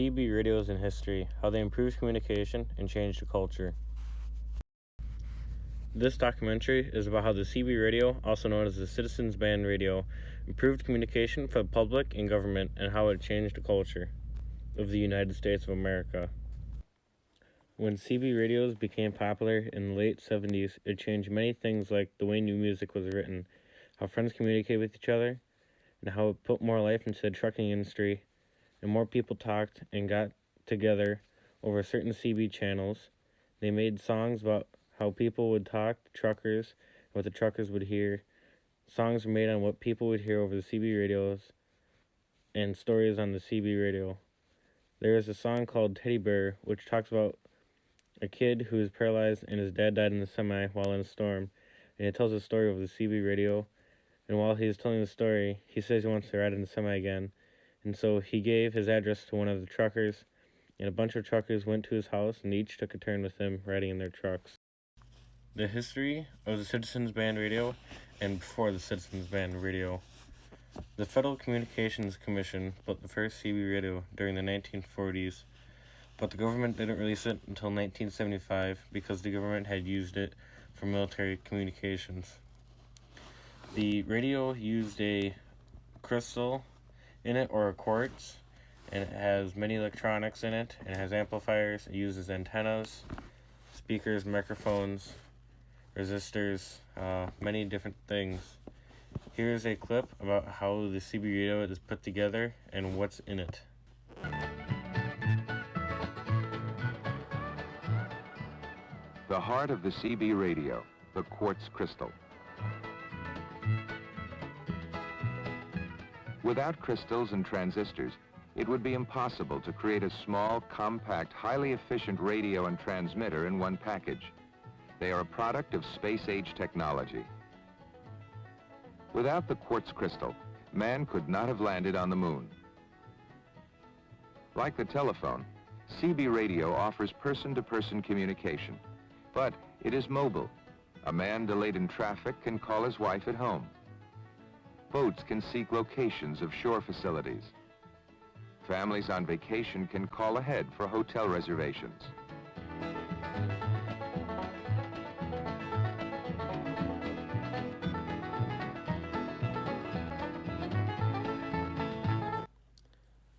CB radios in history, how they improved communication and changed the culture. This documentary is about how the CB radio, also known as the Citizens Band Radio, improved communication for the public and government and how it changed the culture of the United States of America. When CB radios became popular in the late 70s, it changed many things like the way new music was written, how friends communicated with each other, and how it put more life into the trucking industry, and more people talked and got together over certain CB channels. They made songs about how people would talk to truckers, what the truckers would hear. Songs were made on what people would hear over the CB radios, and stories on the CB radio. There is a song called Teddy Bear, which talks about a kid who is paralyzed and his dad died in the semi while in a storm, and it tells the story over the CB radio. And while he is telling the story, he says he wants to ride in the semi again. And so he gave his address to one of the truckers, and a bunch of truckers went to his house and each took a turn with him riding in their trucks. The history of the Citizens Band Radio and before the Citizens Band Radio. The Federal Communications Commission built the first CB radio during the 1940s, but the government didn't release it until 1975 because the government had used it for military communications. The radio used a crystal in it, or a quartz, and it has many electronics in it, and it has amplifiers. It uses antennas, speakers, microphones, resistors, many different things. Here's a clip about how the CB radio is put together and what's in it. The heart of the CB radio, the quartz crystal. Without crystals and transistors, it would be impossible to create a small, compact, highly efficient radio and transmitter in one package. They are a product of space-age technology. Without the quartz crystal, man could not have landed on the moon. Like the telephone, CB radio offers person-to-person communication, but it is mobile. A man delayed in traffic can call his wife at home. Boats can seek locations of shore facilities. Families on vacation can call ahead for hotel reservations.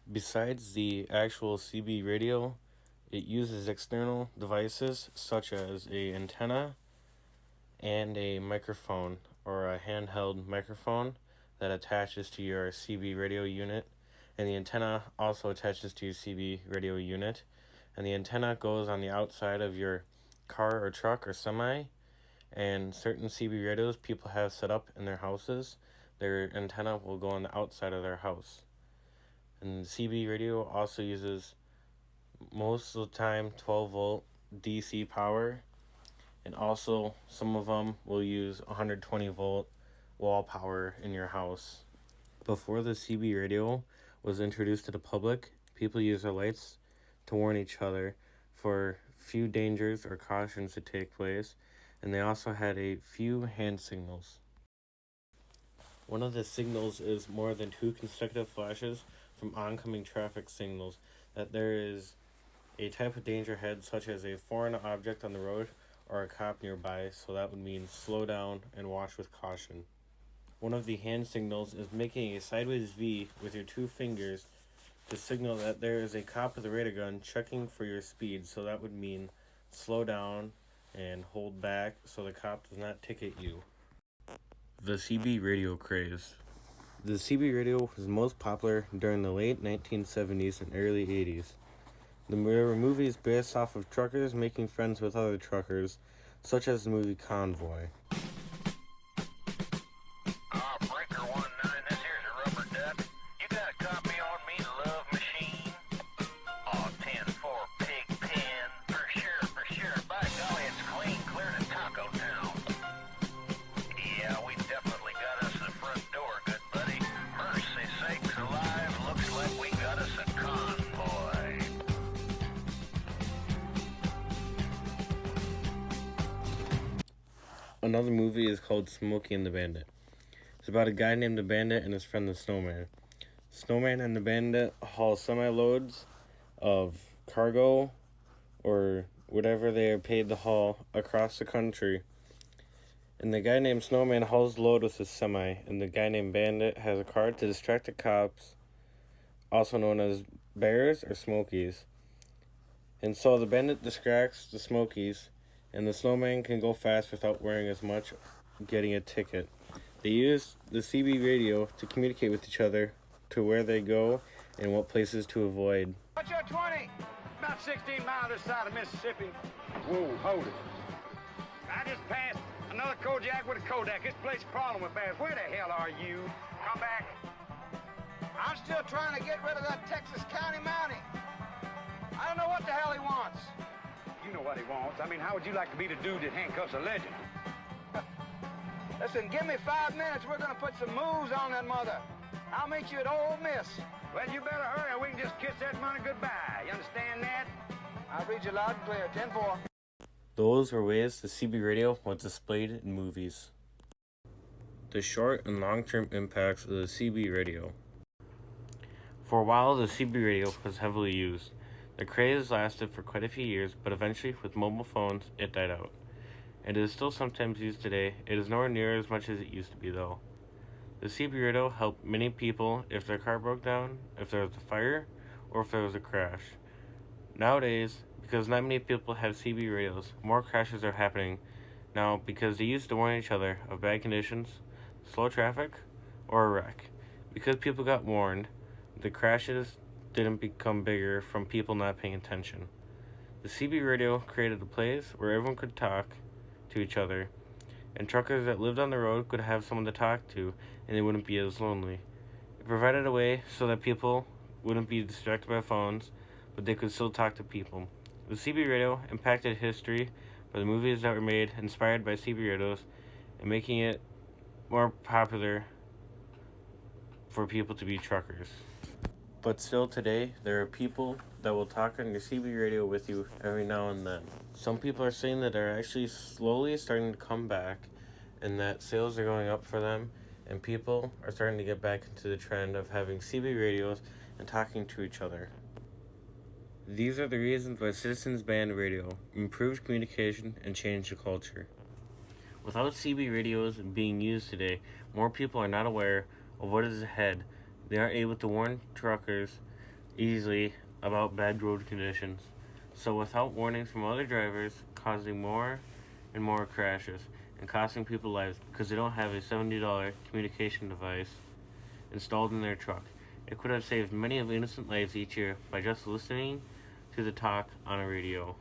Besides the actual CB radio, it uses external devices such as an antenna and a microphone, or a handheld microphone that attaches to your CB radio unit, and the antenna also attaches to your CB radio unit, and the antenna goes on the outside of your car or truck or semi, and certain CB radios people have set up in their houses, their antenna will go on the outside of their house. And the CB radio also uses, most of the time, 12 volt DC power, and also some of them will use 120 volt wall power in your house. Before the CB radio was introduced to the public, people used their lights to warn each other for few dangers or cautions to take place, and they also had a few hand signals. One of the signals is more than 2 consecutive flashes from oncoming traffic signals that there is a type of danger ahead, such as a foreign object on the road or a cop nearby, so that would mean slow down and watch with caution. One of the hand signals is making a sideways V with your 2 fingers to signal that there is a cop with a radar gun checking for your speed, so that would mean slow down and hold back so the cop does not ticket you. The CB radio craze. The CB radio was most popular during the late 1970s and early 80s. There were movies based off of truckers making friends with other truckers, such as the movie Convoy. Breaker 19, this here's a rubber duck. You got a copy on me, Love Machine? 10-4 pig pen. For sure. By golly, it's clean, clear to Taco Town. Yeah, we definitely got us the front door, good buddy. Mercy sakes alive, looks like we got us a convoy. Another movie is called Smokey and the Bandit. It's about a guy named the Bandit and his friend the Snowman. Snowman and the Bandit haul semi-loads of cargo or whatever they are paid to haul across the country. And the guy named Snowman hauls the load with his semi, and the guy named Bandit has a car to distract the cops, also known as bears or smokies. And so the Bandit distracts the smokies, and the Snowman can go fast without wearing as much, getting a ticket. They use the CB radio to communicate with each other to where they go and what places to avoid. What's your 20? About 16 miles this side of Mississippi. Whoa, hold it. I just passed another Kojak with a Kodak. This place is crawling with bears. Where the hell are you? Come back. I'm still trying to get rid of that Texas County Mountie. I don't know what the hell he wants. You know what he wants. I mean, how would you like to be the dude that handcuffs a legend? Listen, give me 5 minutes. We're going to put some moves on that mother. I'll meet you at Ole Miss. Well, you better hurry or we can just kiss that money goodbye. You understand that? I'll read you loud and clear. 10-4. Those were ways the CB radio was displayed in movies. The short and long-term impacts of the CB radio. For a while, the CB radio was heavily used. The craze lasted for quite a few years, but eventually, with mobile phones, it died out. It is still sometimes used today. It is nowhere near as much as it used to be, though. The CB radio helped many people if their car broke down, if there was a fire, or if there was a crash. Nowadays, because not many people have CB radios, more crashes are happening now because they used to warn each other of bad conditions, slow traffic, or a wreck. Because people got warned, the crashes didn't become bigger from people not paying attention. The CB radio created a place where everyone could talk to each other, and truckers that lived on the road could have someone to talk to, and they wouldn't be as lonely. It provided a way so that people wouldn't be distracted by phones, but they could still talk to people. The CB radio impacted history by the movies that were made inspired by CB radios and making it more popular for people to be truckers. But still today, there are people that will talk on your CB radio with you every now and then. Some people are saying that they're actually slowly starting to come back and that sales are going up for them and people are starting to get back into the trend of having CB radios and talking to each other. These are the reasons why Citizens Band Radio improved communication and changed the culture. Without CB radios being used today, more people are not aware of what is ahead. They aren't able to warn truckers easily about bad road conditions. So without warnings from other drivers, causing more and more crashes and costing people lives because they don't have a $70 communication device installed in their truck. It could have saved many of innocent lives each year by just listening to the talk on a radio.